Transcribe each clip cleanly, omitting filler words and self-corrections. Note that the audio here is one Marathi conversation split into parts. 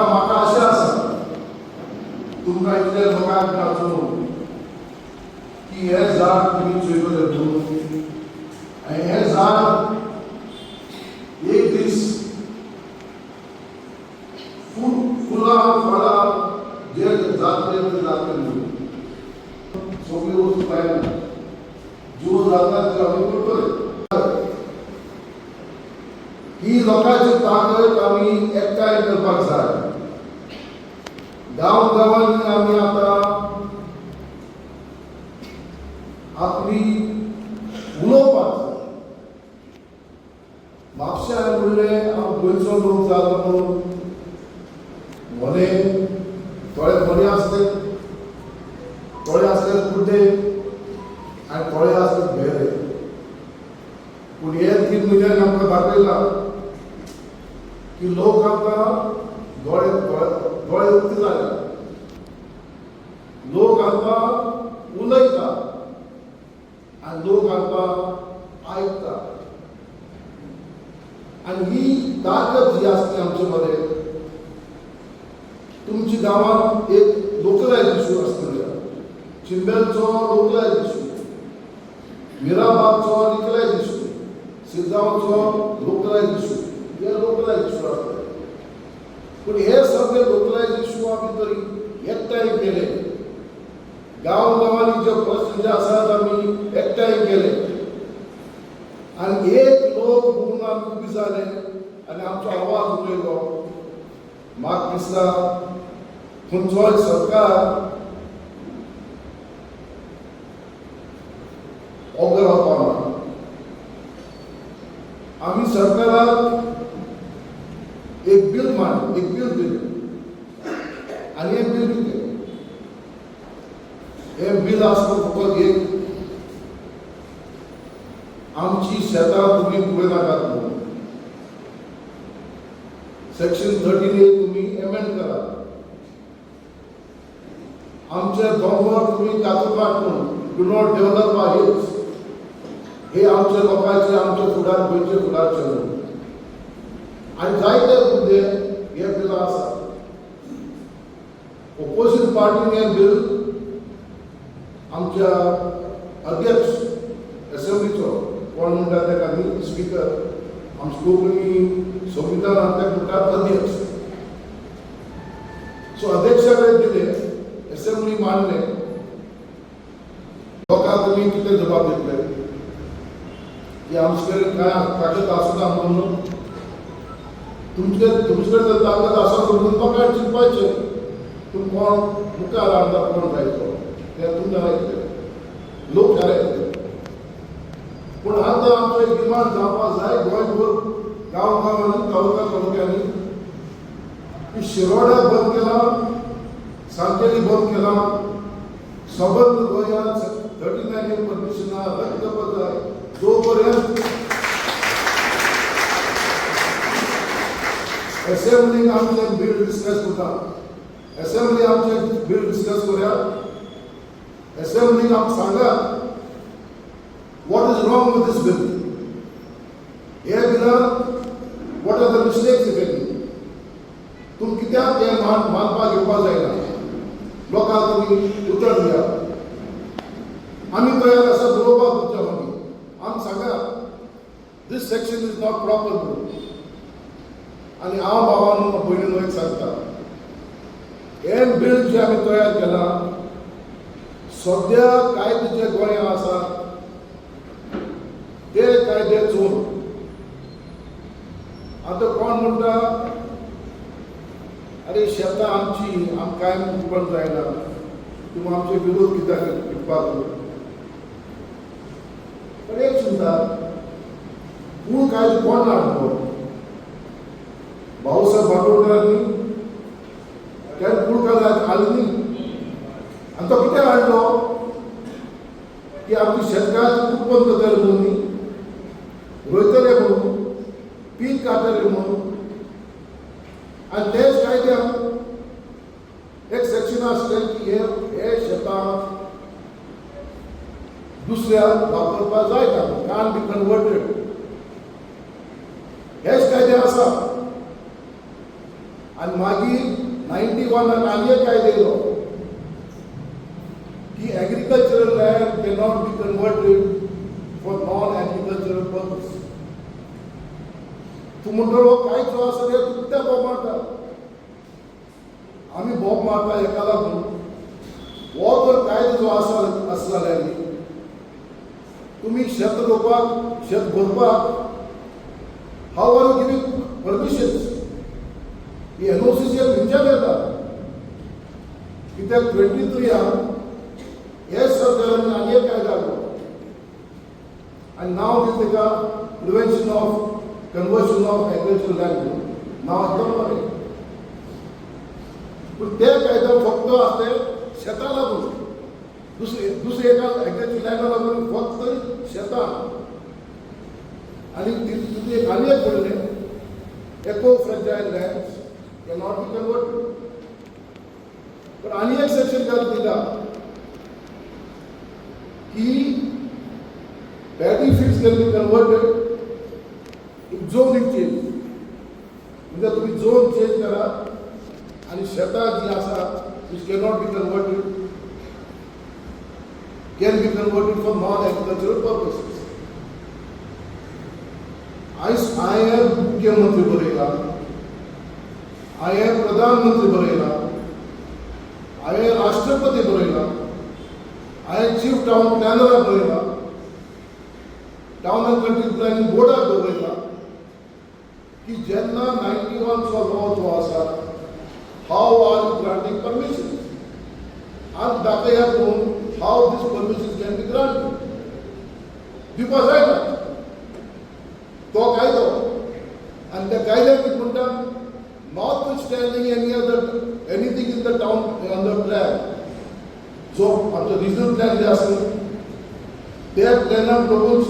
म्हाका अशें आसा तुमकां इतले लोकांक वाचून की हे झाड तुमी चोयतले म्हणून आनी हे झाड एक दीस फुलां फळां जे जातले ते जातले म्हणून सगळी वस्तू पायना ज्यो जातात त्यो आमी करतले. ही लोकांची ताकद आमी एकठांय करपाक जाय. गांवांनी आमी आतां आपली उलोवपाक जाय. म्हापश्यान म्हणलें हांव गोंयचो लोक जालो म्हणून मोने थोडे मोने आसले, थोडे आसले कुड्डे आनी थोडे आसले भेरे. पूण हे 3 म्हयन्यांनी आमकां दाखयला की लोक आतां दोळे उक्ते जाले. लोक आतां उलयता आनी लोक आतां आयकता. आनी ही ताकद जी आसली आमचे मदें, तुमच्या गांवांत एक लोकलायज इश्यू आसतले. चिंबेलचो लोकलायज इश्यू, मिराबागचो लोकलायज इश्यू, सिद्धांवचो लोकलायज इश्यू, हे लोकलायज इश्यू आसतले. पूण हे सगळे लोकलायज इश्यू आमी तरी एकठांय केले. गांवांनी जे प्रश्न जे आसात आमी एकठांय केले आनी एक लोक म्हणून आमी उबी जाले आनी आमचो आवाज उलयलो. म्हाका दिसता खंयचोय सरकार ओग्गे रावपाक ना. आमी सरकाराक एक बिल दिलें आनी हें बिल दिलें. हें बिल आसता फकत एक, आमची शेतां तुमी फुडें नाकात म्हणून. सेक्शन 13A तुमी एमेंड करात. आमचे दोंगर तुमी कातूकाट म्हणून do not develop our hills. हे आमचे लोकांचे आमचे फुडार गोंयचे फुडार चलून आनी जायते मुद्दे हे बिलां आसा. ओपोजीट पार्टीन हें बिल आमच्या अध्यक्ष असेंब्लीचो कोण म्हणटा ताका आमी स्पीकर, आमचे कोंकणी संविधानांत ताका म्हणटात अध्यक्ष. सो अध्यक्षा कडेन दिले, असेंब्ली मांडले. लोकांक तुमी कितें जबाब दितले की आमचे कडेन कांय ताकद आसना म्हणून. तुमचे कडेन जर ताकद आसा म्हणून म्हाका चिंतपाचें तूं कोण मुखार हाडटा, कोण जायतो तें तुमकां आयकलें, लोक थारायतले. पूण आतां आमचो एक डिमांड जावपाक जाय गोंयभर गांवांनी तालुक्यांनी की शिरोड्या बंद केला, सांकेली बंद केला, सबंद गोंयांत 39 परमिशनां रद्द करपाक जाय. जो पर्यंत असेंब्लीक आमचें बिल डिस्कस करता, असेंब्ली आमचें बिल डिस्कस करुया. असेंब्लीक आमकां सांगात what is wrong with this bill. हे बिलान what are the mistakes if any. तुम कित्याक हें मानपाक येवपाक जायना. लोकांक तुमी उतर दिया. आमी तयार आसा बरोवपाक तुमच्या मागीर. आमकां सांगात this section is not proper म्हणून. आनी हांव भावांनो भयणीनो एक सांगता, हें बिल जें आमी तयार केलां, सद्या कायदे जे गोंयांत आसा ते कायदे चोरून. आतां कोण म्हणटा अरे शेतां आमची, आमकां कांय उरपण जायना, तुमी आमचे विरोध कित्याक करपाक. पण एक चिंता, मूळ कायदो कोण हाडलो? भाऊसाहेब बांदोडकरांनी केन्ना मूळ कायदो हाडलो न्ही. आनी तो कित्याक हाडलो की आमची शेतकारांची उत्पन्न करतले म्हणून न्ही, रोयतले म्हणून, पीक काडटले म्हणून. आनी तेच कायद्याक एक सेक्शन आसलें की हे शेतां दुसऱ्याक वापरपाक जायना, कान बी कन्वर्टेड. हेच कायदे आसा. आणि मागीर 91 आनी एक कायदो येयलो की agricultural land cannot be converted for non agricultural purpose. तूं म्हणटलो हो कांयच जो आसा ते तूं कित्याक बोब मारता. आमी बोब मारता हेका लागून हो जर कायदो जो आसा जाल्यार तुमी शेत रोवपाक शेत भरपाक how are you giving permissions. ही एनओसीसी खंयच्यान येता कित्याक 23 हे सरकारान आनी एक कायदो हाडलो आनी नांव दिलें तेका prevention of conversion of agricultural land नांव आसता मरे. पूण ते कायदो फक्त आसले शेतां लागून दुसरे एका एग्रीकल्चर लँडा लागून फक्त शेतां. आनी तितून एक आनी एक म्हणलें एको फ्रॅजायल लँड्स कॅनॉट बी कन्वर्टेड. पण आनी एक सेक्शन घालून दिला की paddy fields can be converted in zoning change. म्हणजे तुम्ही झोन चेंज करा आणि शेतां जी आसा which cannot be converted can be converted for non-agricultural purposes. I am मुख्यमंत्री बरयला, I am प्रधानमंत्री बरयला, I am राष्ट्रपती बरयला, I am chief town planner बरयला, टाउन एंड कंट्री प्लॅनिंग बोर्डाक बरयला की जेन्ना 91 चो लॉ जो आसा how are you granting permission and दाखया करून how this permission can be granted. Because I know तो कायदो and the guideline is म्हणटा notwithstanding anything in the town on the plan. So on the regional plan जे आसा त्या प्लॅनाक लागून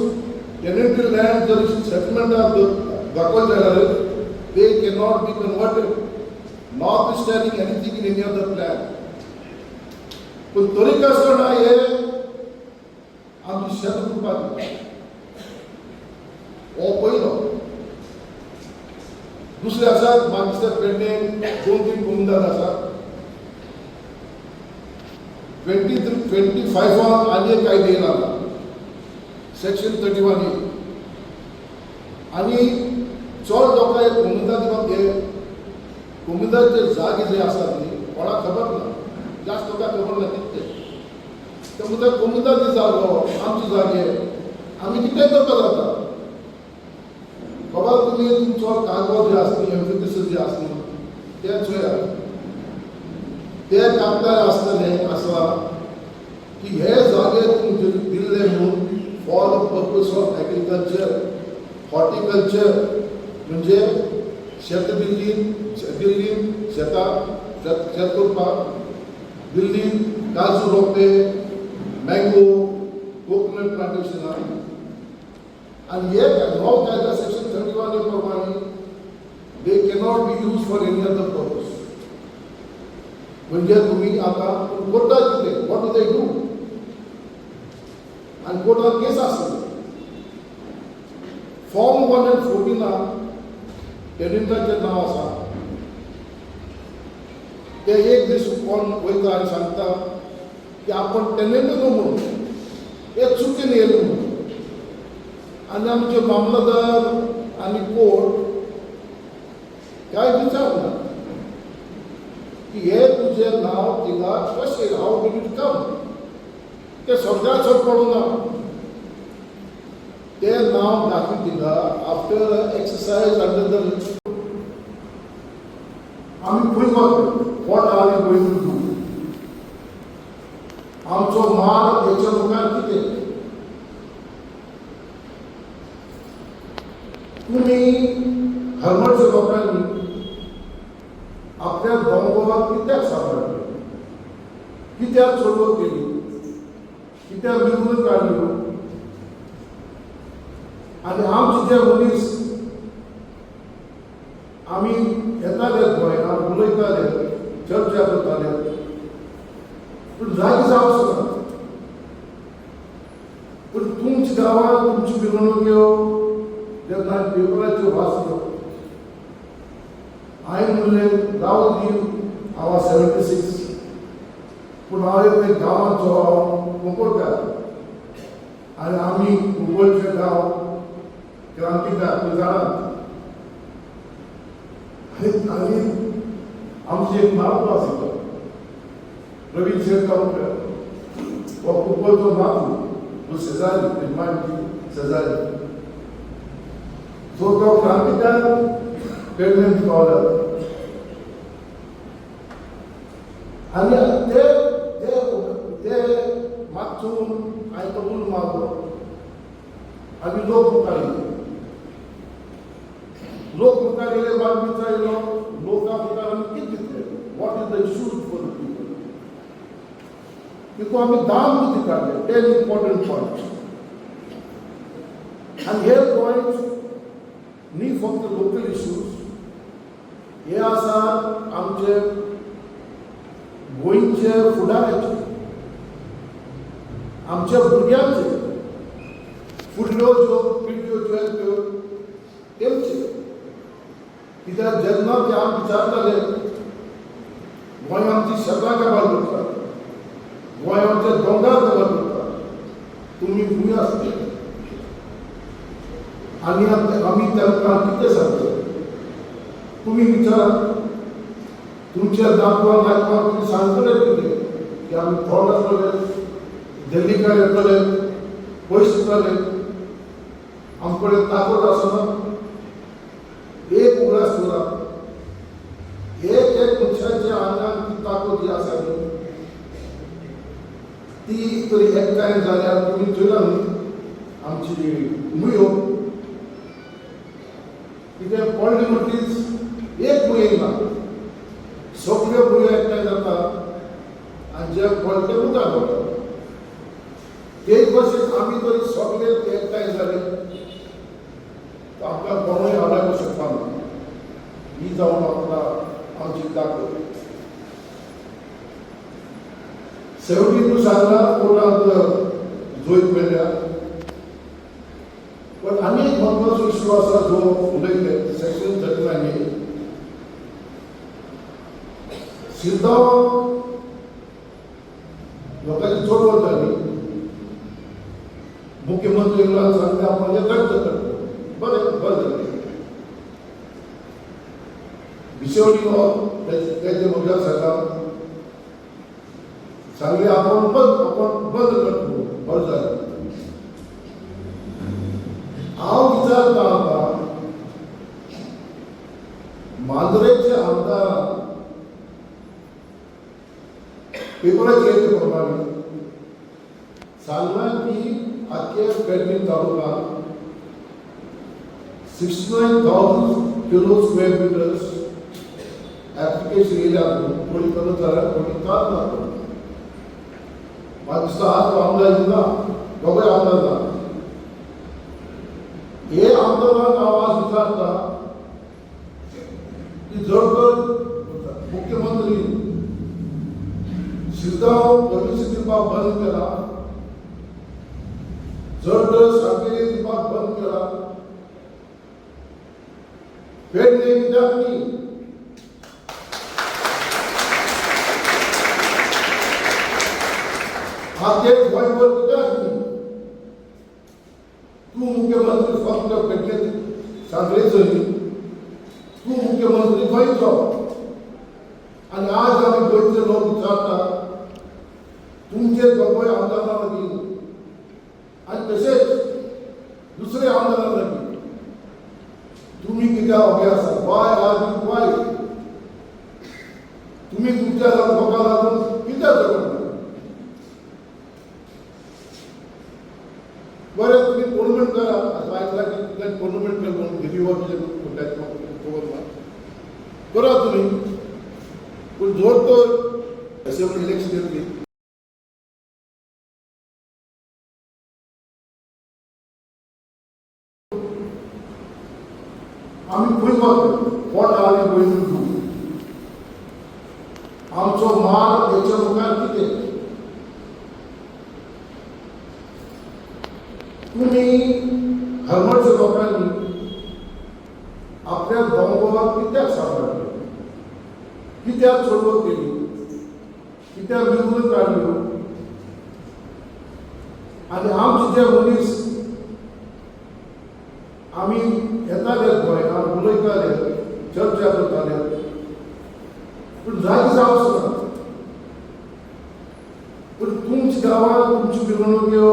tenanted land जर settlement दाखोवंक जाल्यार they cannot be converted notwithstanding anything in any other plan. पण तरी आसतना हे आमची शेत करपाक हो पयलो. दुसरे आसात मागिस्टर पेडणें 2-3 कुंदाद आसा. 25 आनी एक कायदो येयला सेक्शन 31A आनी चड लोकांक एक कुंदाद दिवप हे कुंदाचे जागे जे आसात न्ही कोणाक खबर ना. जास्त लोकांक खबर ना कितें ते म्हणटा कोमुदादी जागो आमचे जागे आमी कितें करपाक जाता. बाबा तुमी तुमचो कागद जे आसा एम्फिसिस जे आसा ते चोया. ते कागदार आसतले आसा की हे जागे तुमचे दिल्ले म्हणून for the purpose of agriculture horticulture म्हणजे शेत दिल्लीन शेतां शेत करपाक दिल्लीन काजू रोपे मँगो कोकोनट प्लांटेशन आणि एक नॉव कायदा सेक्शन 31A प्रमाणे दे cannot be use for any other purpose. म्हणजे तुम्ही आता कोर्टात कितें वॉट डू दे डू आणि कोर्टात केस आसतली. फॉर्म 114 टेनंटाचें नांव आसा ते एक दीस कोण वयता आनी सांगता की आपण टेनंट न्हू म्हणून हे चुकीन येयलें म्हणून. आनी आमचे मामलतदार आनी कोर्ट कांय विचारना की हे तुजें नांव थिंगा कशें हाव डीड इट कम. ते सगळ्या चड पडूना. ते नांव दाखय थिंगा आफ्टर एक्सरसाइज अंडर द आमी खंय वता. What are we going to do? आमचो मार हेच्या मुखार कितें. तुमी हरमळच्या लोकांनी आपल्या दोंगराक कित्याक सांबाळ्ळी, कित्याक चळवळ केली, कित्याक मिरवणूक काडल्यो. आनी आमचे जे मनीस आमी येताले गोंयांत उलयताले चर्चा करताले पूण जागी जावचो ना. पूण तुमच्या गांवांत तुमच्यो मिरवणुक्यो जेन्ना पेपराच्यो वाचल्यो हांवें म्हणलें जाऊ दी हांव 76 पूण हांव एक गांवांचो कुंकळकार आनी आमी कुंकळचे गांव क्रांतिकार तुमी जाणात आनी आमचे एक नातू आशिल्लो रवी शेटकावकर हो कुंकळचो नातू तो शेजारी पेजमानची शेजारी सो तो क्रांतिकार प्रेग्नंट पावला आनी ते ते ते मागचून हांवें तो उलो मारलो आनी लोक मुखार येयले लोक मुखार येयले मात विचारिल्लो लोकां मुखार आमी कितें दितले what is the issues for the people देखून आमी दाम कितें काडले 10 इम्पॉर्टंट पॉयंट्स आनी हे पॉयंट्स न्ही फक्त लोकल इश्यूज हे आसा आमचे गोंयचे फुडाराचे आमच्या भुरग्यांचे फुडल्यो ज्यो पिळग्यो ज्यो आहेत त्यो तेंचे कित्याक जेन्ना ते आमी विचारताले गोंय आमची शेतां काबार करता गोंय आमचे दोंगर काबार करता तुमी खंय आसले आनी आमी तांकां कितें सांगता तुमी विचारात तुमच्या नातवांक आयकपाक तुमी सांगतले कितें की आमी थोड आसतले दिल्लीकार येतले पयस दितले आमचे कडेन ताकद आसना एक उगडास करा एक मनशाच्या आंगान ती ताकद जी आसा न्ही ती तरी एकठांय जाल्यार तुमी चोयला न्ही आमची मुयो कित्याक पॉलिटिमॅटीज एक मुयेक ना सगळ्यो मुयो एकठांय जाता आनी जे पळटे मुखार वता तेच भशेन आमी तरी सगळे एकठांय जाले तर आमकां कोणूय आडायक शकता ना ही जावन आमकां आमची ताकद 72 सांगला कोर्टांत जोईत मेळ्ळ्या पण आनी एक महत्वाचो इश्यू आसा जो उलयले सेक्शन 39 शिरगांव लोकांची चोडवण जाली मुख्यमंत्री सांगले आपण रद्द करतो बरें जालें बिशेवडी हो तेजे म्हज्या सरकार सांगले आपण बंद करतो बरें जालें हांव विचारता आमकां मांद्रेचे आमदार पेपराचेर येता प्रमाणे सांगला की आख्या पेडणें तालुक्यांत 69,000 किलो स्क्वेअर मिटर्स एप्लिकेशन येयल्या कोणी करत जाल्यार कोणी कात ना म्हाका दिसता आज आमदार ना दोगांय आमदार ना हे आमदारांक हांव आज विचारता की जर तर मुख्यमंत्री शिरगांव परमिशन दिवपाक बंद केला जर तर सांगेली दिवपाक बंद केला पेडणे कित्याक न्ही आख्या गोंयभर कित्याक न्ही तूं मुख्यमंत्री फक्त पेडणे सांगलेचो न्ही तूं मुख्यमंत्री गोंयचो आनी आज आमी गोंयचे लोक विचारता तुमचे गोंय आमदारां लागीं आनी तशेंच दुसरे आमदारां लागीं तुमी कित्याक उबे आसा वाय आर यू वाय तुमी तुमच्या लोकांक लागून कित्याक झगडटा बरें तुमी टोर्नामेंट करा आतां आयकलां की तुमकां टोर्नामेंट केलो म्हणून गिरी वॉटर करा तुमी पूण जोर तर असेंब्ली इलेक्शन येतली आमी खंय वता what are we going to do आमचो माल हेच्या मुखार कितें तुमी हरमळच्या लोकांनी आपल्या दोंगराक कित्याक सांबाळटले कित्याक सोडवत केली, कित्याक निवडून काडल्यो आनी आमचे जे मनीस आमी येताले गोंयांत उलयताले चर्चा करताले पूण जागी जावंच ना. पूण तुमच्या गांवांत तुमच्यो मिरवणुक्यो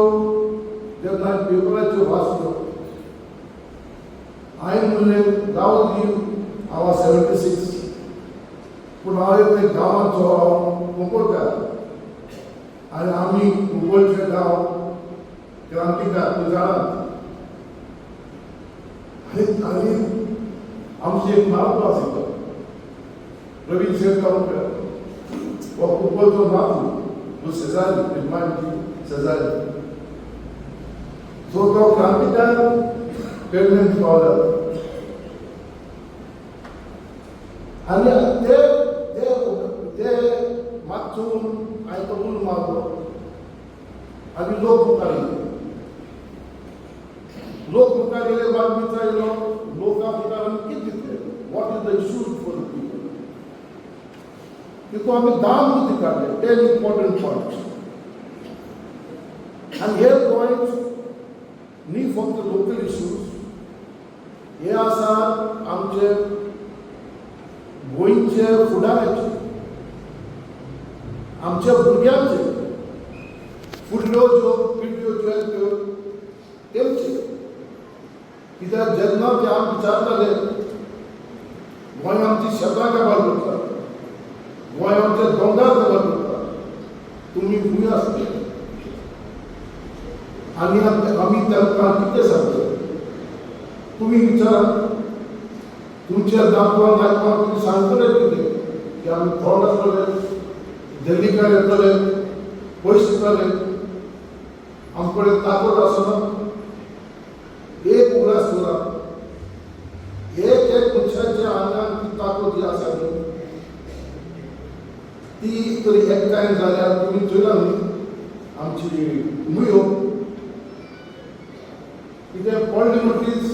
जेन्ना पेपराचेर वाचल्यो हांवें म्हणलें जावं दी हांव 76 पूण हांव एक गांवांचो मुखोलकार आनी आमी मुगोलचे गांव क्रांतिकार तूं जाणात. आनी आमची एक नातू आशिल्लो रवी शेटकावकर हो मुगोलचो नातू शेजारी निर्माणची शेजारी. सो तो क्रांतिकार पेडमेंट स्कॉलर आनी ते मातसो हांवें तो उलो मारलो आनी लोक मुखार येयले. लोक मुखार येयले बातमीचो येयलो. लोकां मुखार आमी कितें चिंतलें what is the issues for the people. देखून आमी 10 मुद्दे काडले 10 इम्पॉर्टंट पॉयंट्स. आनी हे पॉयंट्स न्ही फक्त लोकल इश्यूज, हे आसा आमचे गोंयचे फुडाराचे, आमच्या भुरग्यांचे, फुडल्यो ज्यो पिळग्यो ज्यो येतल्यो तेंचे. कित्याक जेन्ना ते आमी विचारताले गोंय आमची शेतां काबार करता, गोंय आमचे दोंगर काबार करता, तुमी खूंय आसले आनी आमी तांकां कितें सांगता तुमी विचारात. तुमच्या नातवां नातवांक तुमी सांगतले कितें की आमी थोड आसतले, दिल्लीकार येतले, पयस दितले, आमचे कडेन ताकद आसना. एक उगडास करा, एक मनशाच्या आंगान ती ताकद जी आसा न्ही ती तरी एकठांय जाल्यार तुमी चोयला न्ही आमची मुयो. कित्याक पडली म्हणटीच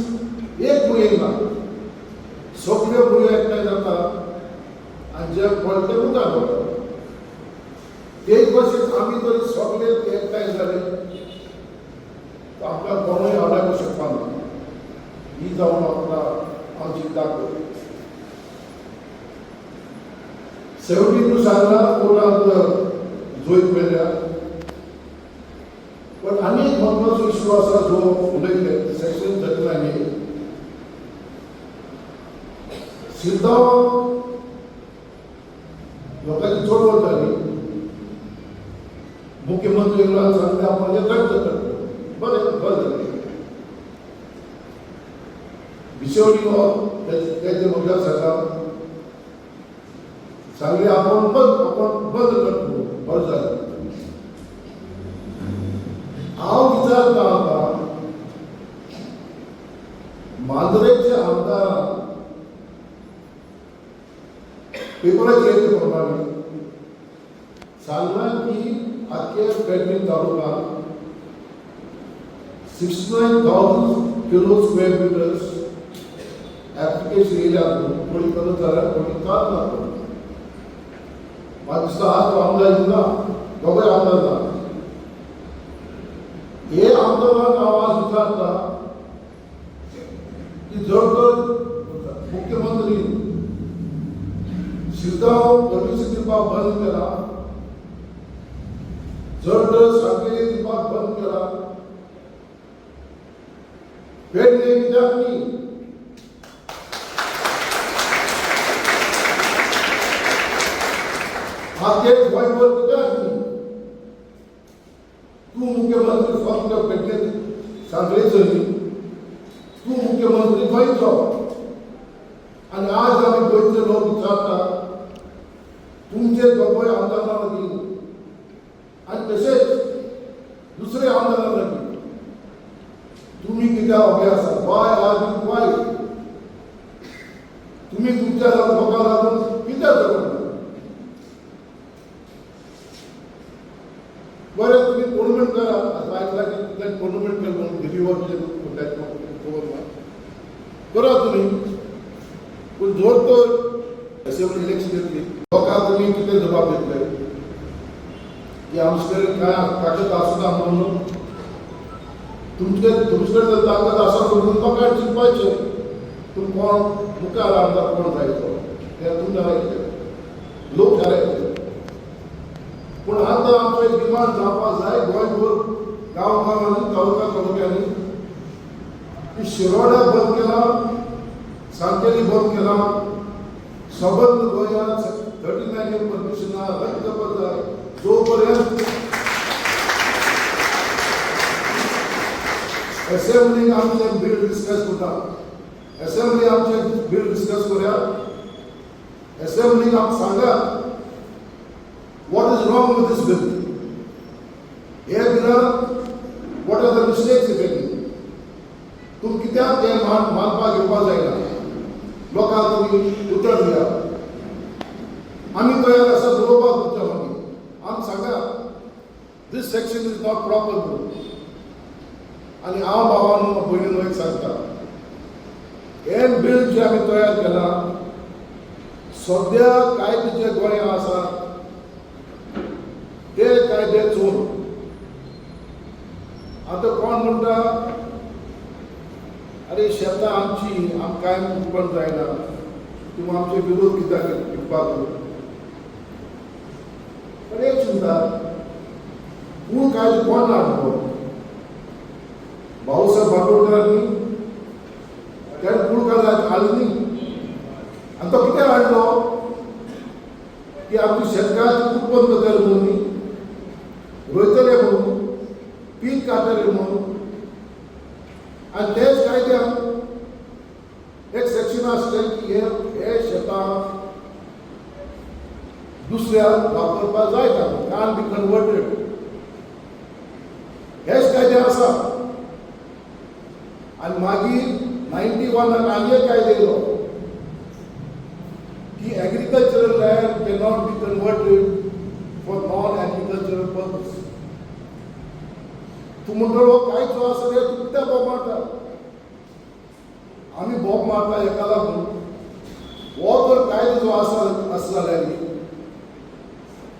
एक मुयेक ना, सगळ्यो मुयो एकठांय जाता आनी जे पडले मुखार वता. तेच भशेन आमी तरी सगळे एकठांय जाले तर आपल्या कोणूय आडायक शकता ना. ही जावन आमची ताकद. 72 सालां कोर्टांत जोईत मेळ्ळ्या. पण आनी एक महत्वाचो इश्यू आसा जो उलयले सेक्शन 39 शिरगांव लोकांची चळवळ जाली. मुख्यमंत्री येयलो सांगले आपण हे रद्द करतो. बरें जालें. बिशवणी हो तेजे मतदारसंघात सांगले आपण बंद करतो. बरें जालें. हांव विचारता आतां मांद्रेचे आमदार पेपराचेर येयले प्रमाणे सांगला की आख्या पेडणें तालुक्यांत 69,000 किलो स्क्वेअर मिटर्स एप्लिकेशन येयल्यात. कोणी करत जाल्यार कोणी कात ना. म्हाका दिसता आज तो आमदार ना, दोगांय आमदार ना. हे आमदारांक हांव आज विचारता की जर तर मुख्यमंत्री शिरगांव परमिशन दिवपाक बंद केला, जर तर सांकेली दिवपाक बंद केला, पेडणे कित्याक न्ही? आख्खे गोंयभर कित्याक न्ही? तूं मुख्यमंत्री फक्त पेडणे सांगलेचो न्ही, तूं मुख्यमंत्री गोंयचो. आनी आज आमी गोंयचे लोक विचारता तुमचे दोगांय आमदारां लागीं आनी तशेंच दुसरे आमदारां लागीं तुमी कित्याक उबे आसा? Why are you quiet? तुमी तुमच्या लोकांक लागून कित्याक करना? बरें तुमी टोर्नामेंट करा. आतां आयकलां की तुमच्यान टोर्नामेंट केलो म्हणून दिल्ली वचले करा तुमी. पूण जर तर असेंब्ली इलेक्शन येतली लोकांक तुमी कितें जबाब दितले की आमचे कडेन कांय ताकद आसना म्हणून तुमचे कडेन जर ताकद आसा म्हणून लोकांक चिंतपाचें तूं कोण मुखार आमदार कोण जायतो तें तुमी थारायतले लोक थारायतले पूण आतां आमचो एक डिमांड जावपाक जाय गोंयभर गांवांनी तालुक्यांनी की शिरोड्या बंद केला सांकेली बंद केला सबंद गोंयांत 39 इयर परमिशनां रद्द करता जो पर्यंत असेंब्लीक आमचें बिल डिस्कस करता असेंब्ली आमचें बिल डिस्कस करूया असेंब्लीक आमकां सांगात what is wrong with this bill हे बिलान what are the mistakes if any तुम कित्याक तें मानपाक घेवपाक जायना लोकांक तुमी उतर दिया आमी तयार आसा बरोवपाक तुमच्या मागीर आमकां सांगा this section is not proper आनी हांव भावानो भयणीनो एक सांगता हे बिल जे आमी तयार केला सद्या कायदे जे गोंयांत आसा ते कायदे चोर आतां कोण म्हणटा अरे शेतां आमची आमकां कांय उत्पन्न जायना तुमी आमचे विरोध कित्याक करपाक पण एक चिंता मूळ कायदे कोण हाडलो भाऊसाहेब बांदोडकरांनी तेणें मूळ कायदे हाडलो न्ही आनी तो कित्याक हाडलो की आमची शेतकारांची उत्पन्न जातले म्हणून न्ही रोयतले म्हणून पीक काडटले म्हणून आनी तेच कायद्यान एक सेक्शन आसलें की हे शेतां दुसऱ्याक वापरपाक जायना कान बी कन्वर्टेड हेच कायदे आसा आनी मागीर 91 आनी एक कायदो येयलो की agricultural land can not be converted for non-agricultural purpose. तू म्हणटलो कांयच आसा रे तूं कित्याक बोब मारता आमी बोब मारता हेका लागून हो जर कायदो जो आसा जाल्यार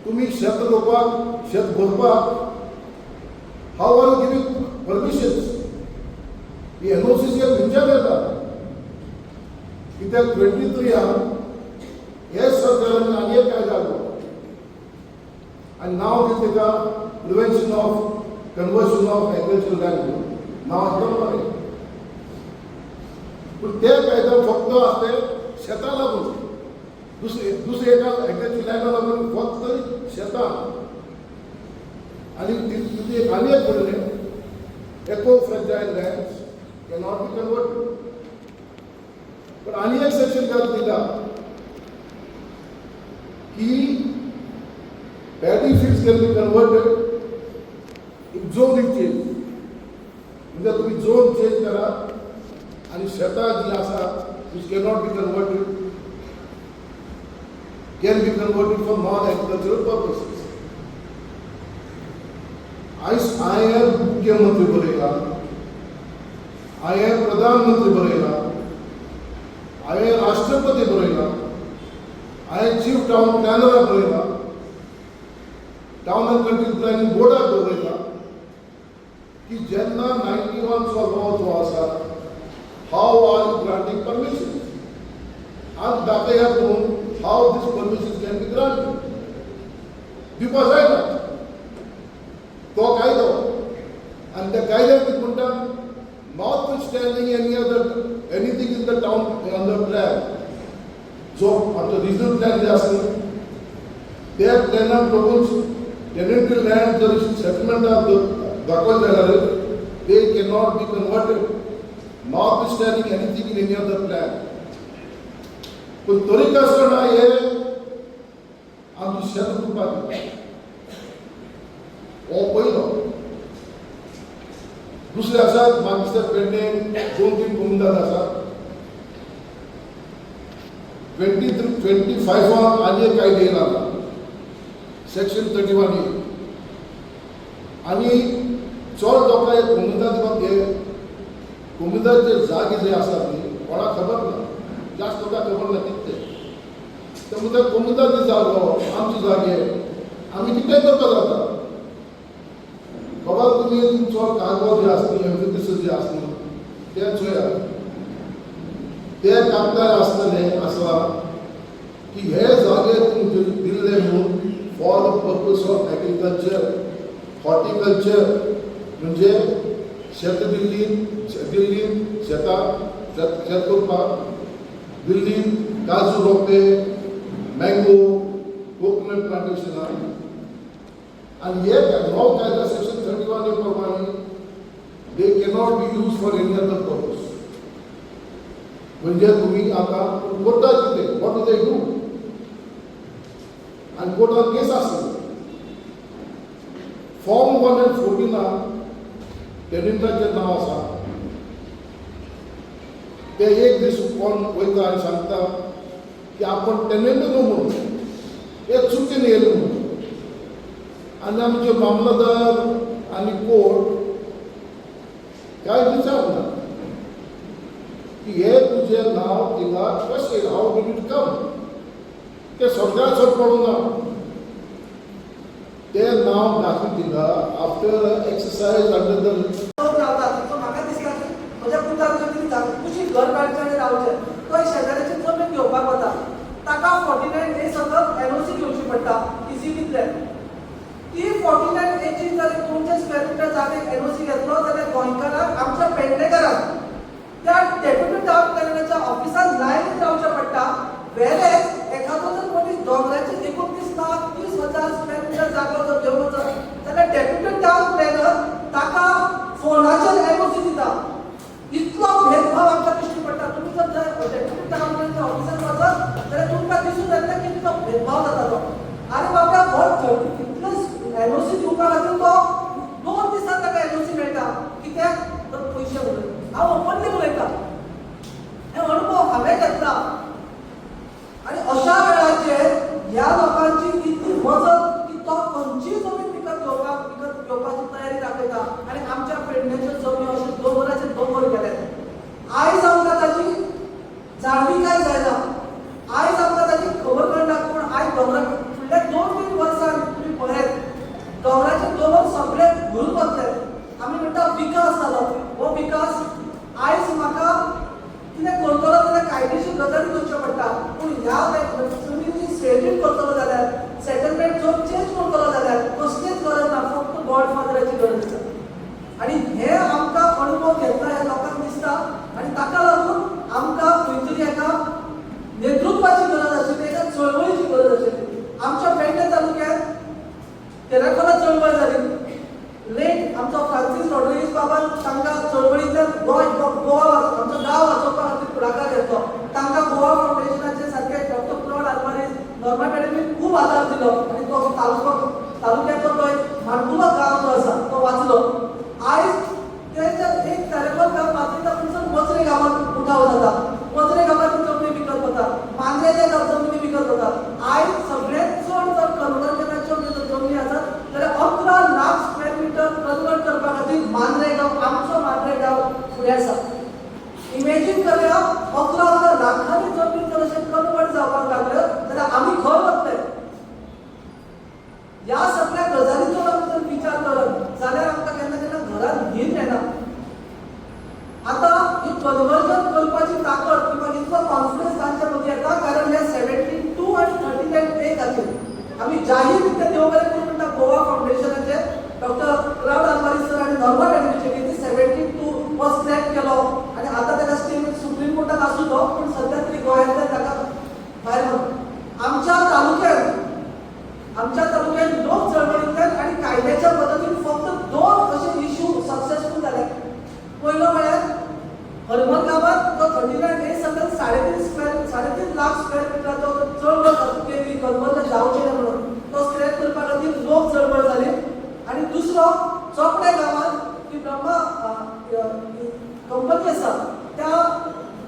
तुमी शेत रोवपाक शेत भरपाक हाव आर गिवींग परमिशन्स ही एनओसीसी खंयच्यान येता कित्याक 23 हे सरकारान आनी एक कायदो हाडलो and now they take a prevention of conversion of agricultural land. Now it's पण ते कायदा फक्त असते शेता लागून दुसरे एका agricultural land लागून फक्त शेता आणि तिथे आनी एक म्हणले eco fragile lands cannot be converted. पण आनी एक सेक्शन घालून दिला की paddy fields can be converted if zoning change. म्हणजे तुम्ही झोन चेंज करा आणि शेतां जी आसा which cannot be converted can be converted for non-agricultural purposes. I am मुख्यमंत्री बरयला I am प्रधानमंत्री बरयला I am राष्ट्रपती बरयला I am chief town planner बरयला टाउन एंड कंट्री प्लॅनिंग बोर्डाक बरयला की जेन्ना 91 चो लॉ जो आसा how are you granting permission आज दाखया म्हणून how this permission can be granted दिवपाक जायना तो कायदो आनी त्या कायद्यान कितें म्हणटा not standing anything in the town on the plan जो आमचो रिजनल प्लॅन जे आसा त्या प्लॅनाक लागून tenanted land जर settlement दाखोवन जाल्यार they cannot be converted notwithstanding anything in any other plan. पण तरी आसतना हे आमची शेत तुपाक हो पयलो दुसरे आसात मागिस्टर पेडणें 2-3 कुंदात आसा 25 आनी एक कायदो येयला सेक्शन 31 आनी चड लोकां एक कुंदात दिवप हे कुंदाचे जागे जे आसात न्ही कोणाक खबर ना जास्त लोकांक खबर ना कितें ते म्हणतात कोणता ती जागो आमची जागे आम्ही कितें करता जाता बाबा तुम्ही तुमचो कागद जे आसता एम्फिथिसीस जे आसता ते चोया ते कागदार आसतले आसला की हे जागे तुमचे दिल्ले म्हणून for the purpose of agriculture horticulture म्हणजे शेत दिल्लीन शेत करपाक दिल्लीन काजू रोपे मँगो कोकोनट प्लांटेशनां आनी हे नो कायदा सेक्शन 31 प्रमाणे दे cannot be use for any other purpose म्हणजे तुम्ही आता कोर्टात कितें वॉट डू दे डू आनी कोर्टात केस आसता फॉर्म 114 टेनंटाचें नांव आसा ते एक दीस कोण वयता आनी सांगता की आपण टेनंट न्हू म्हणून हे चुकीन येयलें म्हणून आनी आमचे मामलतदार आनी कोर्ट कांय विचारना की हे तुजें नांव थिंगा कशें हाव डीड इट कम ते सगळ्या चड पडूना ते नांव घातलें थिंगा आफ्टर एक्सरसाइज अंडर द म्हाका दिसता की म्हज्या पुताक कितें कुशीक घर काडचें रावचें तो शेजाऱ्याची जमीन घेवपाक वता ताका 49 ए सकल एनओसी घेवची पडटा इजिलींतल्यान ती 49 एची जर 200 स्क्वेअर मिटर जागेक एनओसी घेतलो जाल्यार गोंयकाराक आमच्या पेडणेकाराक त्या डेप्युटी टाउन प्लॅनराच्या ऑफिसांत लायनीत रावचें पडटा वेरेज एखादो जर मनीस दोंगराचे 29 लाख 30,000 स्क्वेअर मिटर जागो जर घेवन वचत जाल्यार डेप्युटी टाउन प्लॅनर ताका फोनाचेर एनओसी दिता इतलो भेदभाव आमकां दिश्टी पडटा तुमी जर डेप्युटी टाउन प्लॅनच्या ऑफिसांत वचत जाल्यार तुमकां दिसून येता की इतलो भेदभाव जातालो आरे बाबा हो इतलो एनओसी दिवपा खातीर तो 2 दिसांत ताका एनओसी मेळटा कित्याक तर पयशे म्हणून हांव ओपनली उलयता हे अनुभव हांवें घेतला आनी अशा वेळाचेर ह्या लोकांची इतली वचत की तो खंयची जमीन विकत घेवपाची तयारी दाखयता आनी आमच्या पेडण्याच्यो जमीन अशे दोंगराचे दोंगर गेल्यात आयज आमकां ताची जाणविकाय जायना आयज आमकां ताची खबर कळना पूण आयज दोंगरा फुडल्या 2-3 वर्सांनी तुमी पळयत दोंगराचे दोंगर सगळे भरून वतले आमी म्हणटा विकास जालो हो विकास आयज म्हाका कितें करतलो जाल्यार कायदेशीर गजाली करच्यो पडटा पूण ह्या जमिनीची सेटलमेंट करतलो जाल्यार सेटलमेंट जो चेंज करतलो जाल्यार कसलीच गरज ना फक्त गॉडफादराची गरज आसा आनी हे आमकां अनुभव घेतला ह्या लोकांक दिसता आनी ताका लागून आमकां खंय तरी एका नेतृत्वाची गरज आशिल्ली एका चळवळीची गरज आशिल्ली आमच्या पेडणे तालुक्यांत तेराखोला चळवळ जाली लेट आमचो फ्रांसीस रॉड्रिगीज बाबान तांकां चळवळींतल्यान गोवा आमचो गांव वाचोवपा खातीर फुडाकार घेतलो तांकां गोवा फावंडेशनाचे सारके डॉक्टर प्लॉड आल्वारीस नॉर्मा अकॅडमीन खूब आदार दिलो आनी तो तालुक्याचो तो एक माणकुलो गांव जो आसा तो वाचलो आयज तेच्या एक तेरेखोल गांव वाचयता थंयसर मजरे गांवांत उठाव जाता मजरे गांवांत जमनी विकत वता मांद्रेच्या गांव जमनी विकत वतात आयज सगळ्यांत चड जर कन्वर्जनाच्यो जमनी आसात जाल्यार 11 लाख स्क्वेअर मिटर कन्वर्ट करपा खातीर मांद्रे गांव आमचो मांद्रे गांव फुडें आसा इमेजीन करया 11 लाखांनी जमीन जर अशें कन्वर्ट जावपाक लागल्यो जाल्यार आमी खंय वतले ह्या सगळ्या गजालीचो आमी जर विचार करत जाल्यार आमकां केन्ना केन्ना घरांत न्हीद येना आतां ही कन्वर्जन करपाची ताकद किंवा इतलो कॉन्फिडन्स तांच्या मदीं येता कारण हे 72 आनी 39 ए खातीर आमी जाहीर रित्या देव बरें करूं म्हणटा गोवा फावंडेशनाचे डॉक्टर क्लाउड आल्वारीस सर आनी नॉर्मा अकॅडमीचे की 72 हो सिलेक्ट केलो आनी आतां ताका स्टे सुप्रीम कोर्टात आसूं तो पूण सद्या तरी गोंयांतल्यान ताका भायर व्हरलो आमच्या तालुक्यात लोक चळवळींतल्यान आनी कायद्याच्या मदतीन फक्त 2 अशे इश्यू सक्सेसफूल जाले पयलो म्हळ्यार हरमल गांवांत तो 39 ए सकल 3.5 लाख स्क्वेअर मिटराचो चळवळ केली कन्वर्जन जावचें ना म्हणून तो स्क्रॅप करपा खातीर लोक चळवळ जाली आनी दुसरो चोपडे गांवांत जी ब्रह्मा कंपनी आसा त्या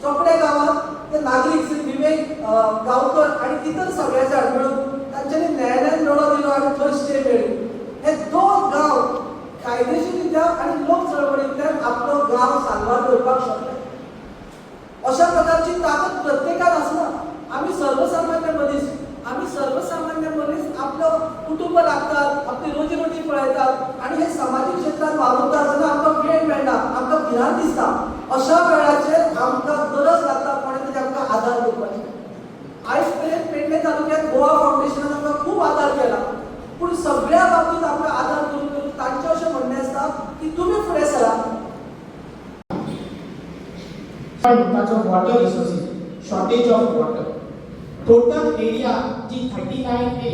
चोपडे गांवांत ते नागरीक श्री विवेक गांवकर आनी इतर सगळे जाण मेळून तांच्यांनी न्यायालयान लढो दिलो आनी थंय स्टे मेळ्ळी हे 2 गांव कायदेशीर रित्या आनी लोक चळवळींतल्यान आपलो गांव साल्वार करपाक शकले अशा प्रकारची ताकद प्रत्येकाक आसना आमी सर्वसामान्य मनीस कुटुंब लागतात, आपली रोजीरोटी पळयतात आणि हे सामाजिक क्षेत्रात वावरता आसतना आमकां वेळ मेळना, आमकां भिरांत दिसता. अशा वेळाचेर आमकां गरज लागता कोणे तरी आमकां आदार करपाची. आयज मेरेन पेडणे तालुक्यांत गोवा फावंडेशनान आमकां खूब आदार केला, पूण सगळ्या बाबतींत आमकां आदार करून करून तांचें अशें म्हणणें आसता की तुमी फुडें सरा. Water resources, shortage of water. Total area जी 39A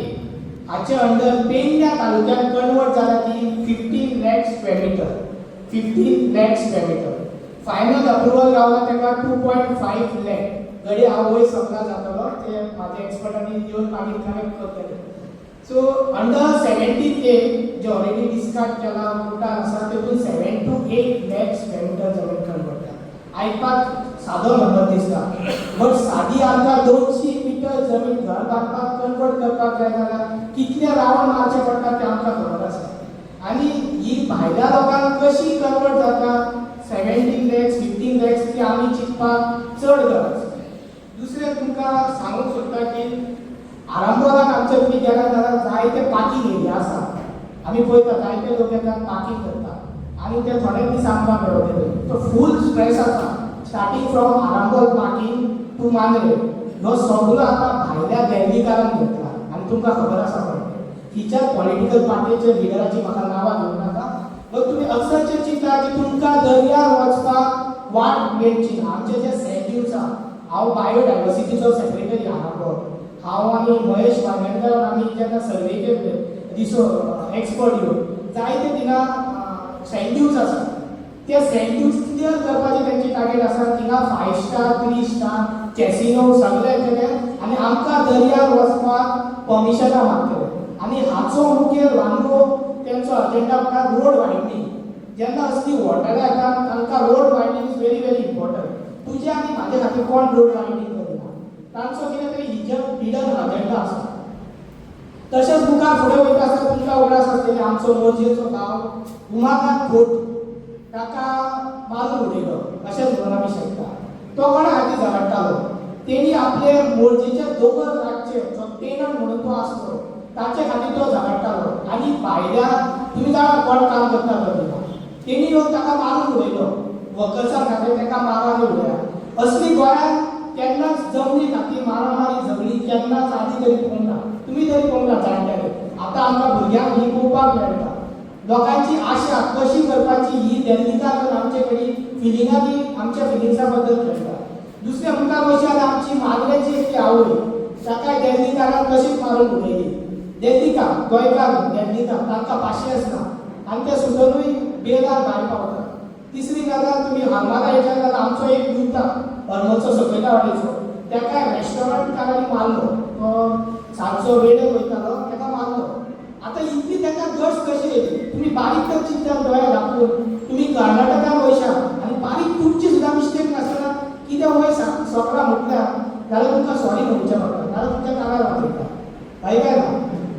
हाचे अंडर पेडण्या तालुक्यात कन्वर्ट जाला ती 15 lakh square metre. 15 lakh square metre. Final approval गावला तेका 2.5 लाख. घडी हांव वयर सकला जातलो ते माझ्या एक्सपर्टांनी येवन आमी कनेक्ट करतले. सो अंडर 17A जे ऑलरेडी डिस्कार्ड केला कोर्टान आसा तेतून 7 to 8 लाख स्क्वेअर मीटर जमीन कन्वर्ट जाला. आयपाक सादो नंबर दिसता, बट सादी आमकां 200 मीटर जमीन घर बांदपाक कन्वर्ट करपाक जाय जाल्यार कितले रावंड मारचे पडटा ते आमकां खबर आसा. आनी ही भायल्या लोकांक कशी कन्वर्ट जाता 17 lakhs 15 lakhs ती आमी चिंतपाक चड गरज. दुसरें तुमकां सांगूंक सोदता की आरांबोलान आमचे तुमी गेल्यार जाल्यार जायते पार्किंग एरिया आसा. आमी पळयता जायते लोक येतात पार्किंग करतात आनी ते थोडे दीस आमकां मेळटले. तो फूल स्ट्रेस आसा starting from Arambol parking two Mandrem. ह्यो सगळो आतां भायल्या देंवणीकारांक घेतला आनी तुमकां खबर आसा पळय हिच्या पॉलिटिकल पार्टीचे लिडराची म्हाका नांवां घेवं नाका, बट तुमी अक्षरशः चिंता की तुमकां दर्यार वचपाक वाट मेळची ना. आमचे जे सँड आसा, हांव बायोडायवर्सिटीचो सेक्रेटरी आरांबोल, हांव आनी महेश वांगेडकर आमी जेन्ना सर्वे केल्ले दिसो एक्सपर्ट येवन जायते थिंगा सँड आसा. ते सँड क्लियर करपाचे तेंची टार्गेट आसा. थिंगा 5 स्टार 3 स्टार कॅसिनो सगळे केले आनी आमकां दर्यार वचपाक परमिशनां मागतले. आनी हाचो मुखेल वांगो तेंचो अजेंडा म्हणल्यार रोड वायडनींग. जेन्ना असली वॉटरां येता तांकां road widening is very very important. तुजे आनी म्हाजे खातीर कोण रोड वायडनींग करिना, तांचो कितें तरी हिडन अजेंडा आसा. तशेंच मुखार फुडें वयता आसतना तुमकां उगडास आसतली आमचो मोरजेचो गांव उमाकांत फोर्ट ताका मारून उडयलो अशेंच म्हणून आमी शकता. तो कोणा खातीर झगडटालो, तेणी आपले मोरजेचे दोगर राज्य जो टेनंट म्हणून तो आसलो ताचे खातीर तो झगडटालो. आनी भायल्या तुमी जाणा कोण काम करता तो तेणी येवन ताका मारून उडयलो. वर्कर्सां खातीर ताका मारान उडया. असली गोंयांत केन्नाच जमनी खातीर मारामारी झगडी केन्नाच आदी तरी पळोवंक ना. तुमी तरी पळोवंक ना जाणटेले. आतां आमकां भुरग्यांक ही पळोवपाक मेळटा. लोकांची आशा कशी करपाची ही देंवणीकार आमचे कडेन फिलिंगां ती आमच्या फिलिंग्सा बद्दल खेळटा. दुसऱ्या मुखार वयचे जाल्यार आमची मांद्रेची एक आवय ताका देंवणीकारान कशीच मारून उडयली. देंवणीकार गोंयकार देंवणीकार तांकां पाशियेंस ना आनी ते सुटूनूय बेजार भायर पावतात. तिसरी गजाल तुमी हांगाला येतात जाल्यार आमचो एक युथ हरमलचो सकयल्या वाडीचो ताका रेस्टॉरंटकारांनी मारलो. तो सांजचो वेळेर वयतालो ताका मारलो. आतां इतली ताका गट्स कशी येयली. तुमी बारीक तर चिंतल्यार दोळे धापून तुमी कर्नाटकान वयशा आनी बारीक तुमची सुद्दां मिस्टेक नासतना कितें वय सोकरा म्हटल्यार जाल्यार तुमकां सॉरी म्हणचें पडटा, जाल्यार तुमच्या कानार वाजयता. हय काय ना?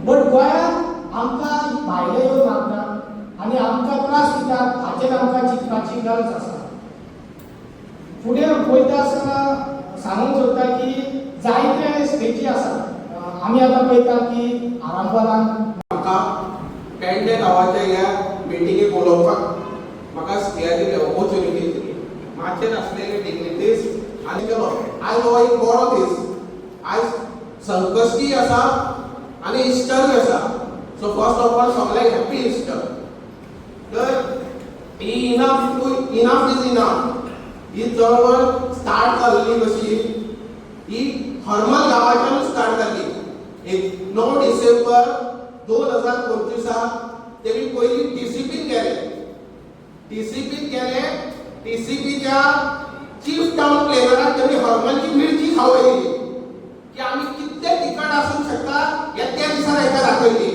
बट गोंयांत आमकां भायले येवन मारतात आनी आमकां त्रास दितात. हाचेर आमकां चिंतपाची गरज आसा. फुडें पळयता आसतना सांगूंक सोदता की जायते स्टेजी आसा. आमी आतां पळयता की आरांबोलान म्हाका पेडणे गांवाच्या ह्या मिटिंगेक बोलोवपाक म्हाका ह्या दिली ऑपॉर्च्युनिटी दिली. माचेर आसलेले डिग्निटीज आनी केलो. आयज हो एक बरो दीस. आयज संकश्टी आसा आनी इस्टरूय आसा. सो फर्स्ट ऑफ ऑल सगळ्यांक हॅपी इस्टर. तर ही इनफ इज इनफ ही चळवळ स्टार्ट जाल्ली कशी ही हरमल गांवाच्यानूच स्टार्ट जाल्ली. 9 डिसेंबर 2025 तेमी पयली टीसीपीन गेले. टीसीपीच्या चीफ टाउन प्लॅनराक तेमी हरमलची मिरची खावयली की आमी कितले तिखट आसूंक शकता त्या दिसार हेका दाखयली.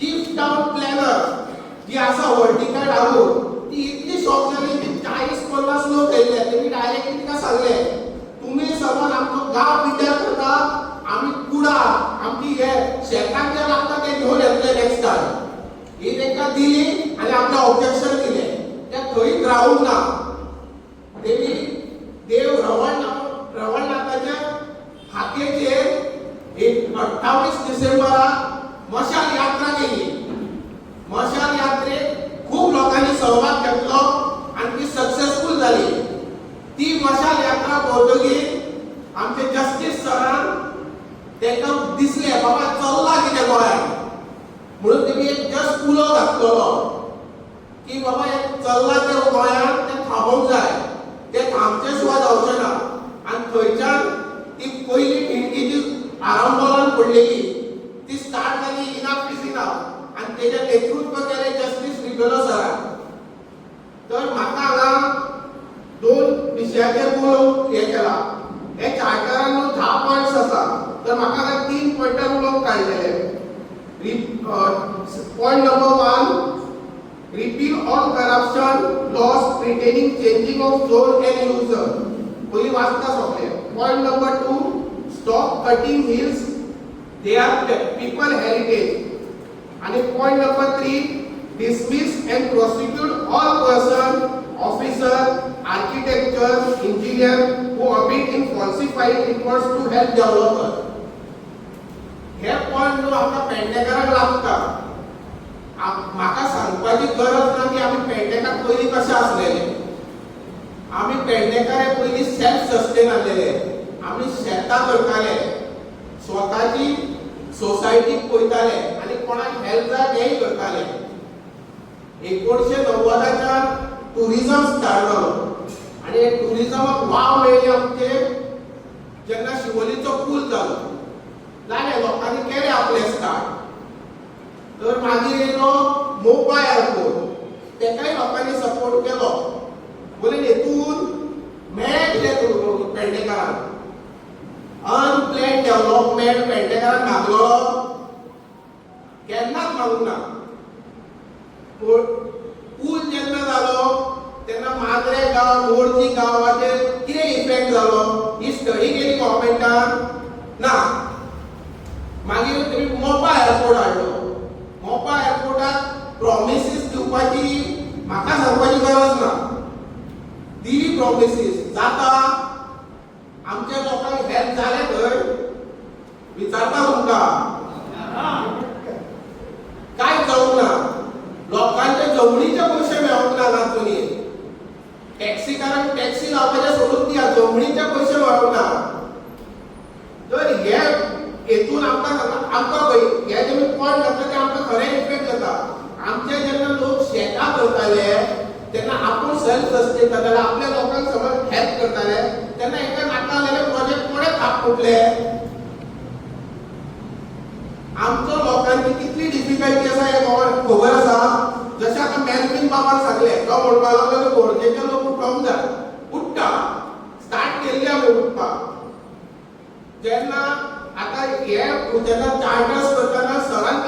चीफ टाउन प्लॅनर जी आसा वर्टिकल डावून ती इतली शॉक जाली की 40-50 लोक येयले. तेमी डायरेक्टली तिका सांगले तुमी समज आमचो गांव पिड्ड्यार करता आमी कुडा आमची हे शेतांक जे लागता ते घेवन येतले नेक्स्ट टायम. ही तांकां दिली आनी आपले ऑब्जेक्शन दिले. ते खंयच रावूंक ना. तेमी देव रवळनाथाच्या हाकेचेर 28 डिसेंबराक मशाल यात्रा केली. मशाल यात्रेत खूप लोकांनी सहभाग घेतलो आणि ती सक्सेसफुल झाली. ती मशाल यात्रा भोवतकीर आमचे जस्टिस सरान तेका दिसले बाबा चल्ला कितें गोंयांत म्हणून तेमी एक जस्ट उलो घातलेलो की बाबा एक चल्ला ते गोंयांत ते थांबोवंक जाय, ते थांबचे शिवाय जावचें ना. आनी थंयच्यान ती पयली ठिणगी जी आरंभोलान पडलेली ती स्टार्ट जाली. इनफ इज इनफ आनी तेजें नेतृत्व केलें जस्टीस रिबेलो सरान. तर म्हाका हांगा 2 विशयाचेर उलोवंक हें केलां. हे चार्टरान 10 पॉयंट्स आसा, तर म्हाका हांगा 3 पॉयंटार उलोवंक काडलेले. Point number 1, repeal all corruption laws pertaining changing of zone and user. पयली वाचता सोगले. Point number 2, stop cutting hills, they are people heritage. आणि point number 3, dismiss and prosecute all person, officer, architecture, engineer who abet in falsifying reports to help developers. हे पॉइंट न्हू आमकां पेडणेकारांक लागता. म्हाका सांगपाची गरज ना की आमी पेडणेकार पयलीं कशें आसलेले. आमी पेडणेकार हे पयलीं सेल्फ सस्टेन आसलेले. आमी शेतां करताले, स्वताची सोसायटीक पळयताले आनी कोणाक हेल्प जाय तेंय करताले. 1990च्या टुरिझम स्टार्ट जालो आनी हे टुरिझमाक वाव मेळ्ळी आमचे जेन्ना शिवोलीचो पूल जालो. जालें लोकांनी केलें आपलें स्टार्ट. तर मागीर येयलो मोपा एअरपोर्ट, तेकाय लोकांनी सपोर्ट केलो. बोले हेतून मेळ्ळें कितें पेडणेकारांक अनप्लॅन डेव्हलपमेंट पेडणेकारांक मागलो केन्नाच मागूंक ना. पूल जेन्ना जालो तेन्ना माद्रे गांव मोरजी गांवाचेर कितें इफेक्ट जालो ही स्टडी केली गव्हर्मेंटान ना. मागीर तुमी मोपा एअरपोर्ट हाडलो. मोपा एअरपोर्टाक प्रॉमिसीस दिवपाची म्हाका सांगपाची गरज ना. दिली प्रॉमिसीस जाता. आमच्या लोकांक हेल्प जालें थंय विचारता तुमकां काय जावंक ना. लोकांचे जमणीचे पयशे मेळोंक ना तातूंनी. टॅक्सीकारांक टॅक्सी लावपाचें सोडून दिया, जमणीचे पयशे मेळोंक ना. तर हे हेतून आमकां हे जे पॉयंट जाता ते आमकां खरें इफेक्ट जाता. आमचे जेन्ना लोक शेतां करताले तेन्ना आपूण सेल्फ सस्टेन जाताले, आपल्या लोकांक समज हेल्प करताले तेन्ना एका नाकालेले प्रोजेक्ट कोणे थाप फुटले. आमचो लोकांची कितली डिफिकल्टी आसा हे खबर आसा. जशें आतां मेल्विन बाबान सांगलें तो म्हणपाक लागलो की गोरजेचे लोक उठोंक जाय. उठ्ठा, स्टार्ट केल्ली आमी उठपाक. जेन्ना आतां हे जेन्ना चार्टर्स करतना सरान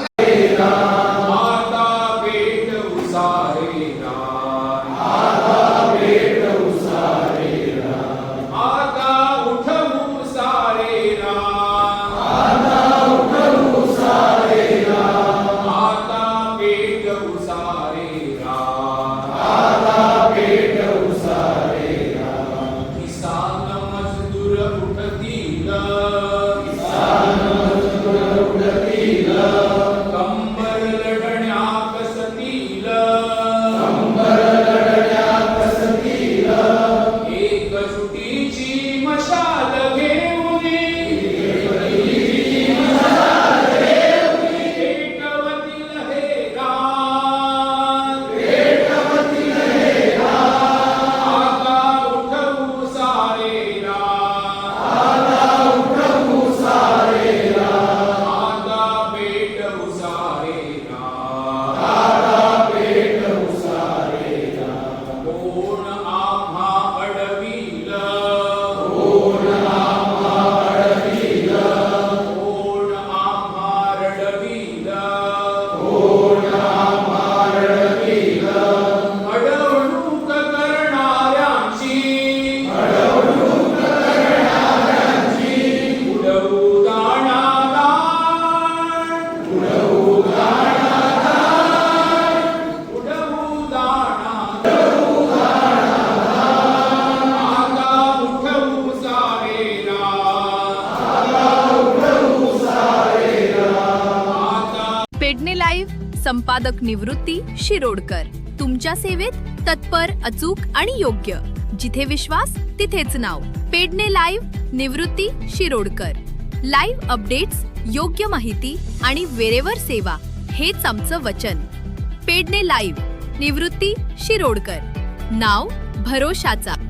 संपादक निवृत्ती शिरोडकर. तुमच्या सेवेत तत्पर, अचूक आणि योग्य. जिथे विश्वास तिथेच नाव. पेडणे लाईव्ह, निवृत्ती शिरोडकर. लाईव्ह अपडेट्स, योग्य माहिती आणि वेरेवर सेवा हेच आमचं वचन. पेडणे लाईव्ह, निवृत्ती शिरोडकर. नाव भरोशाचा.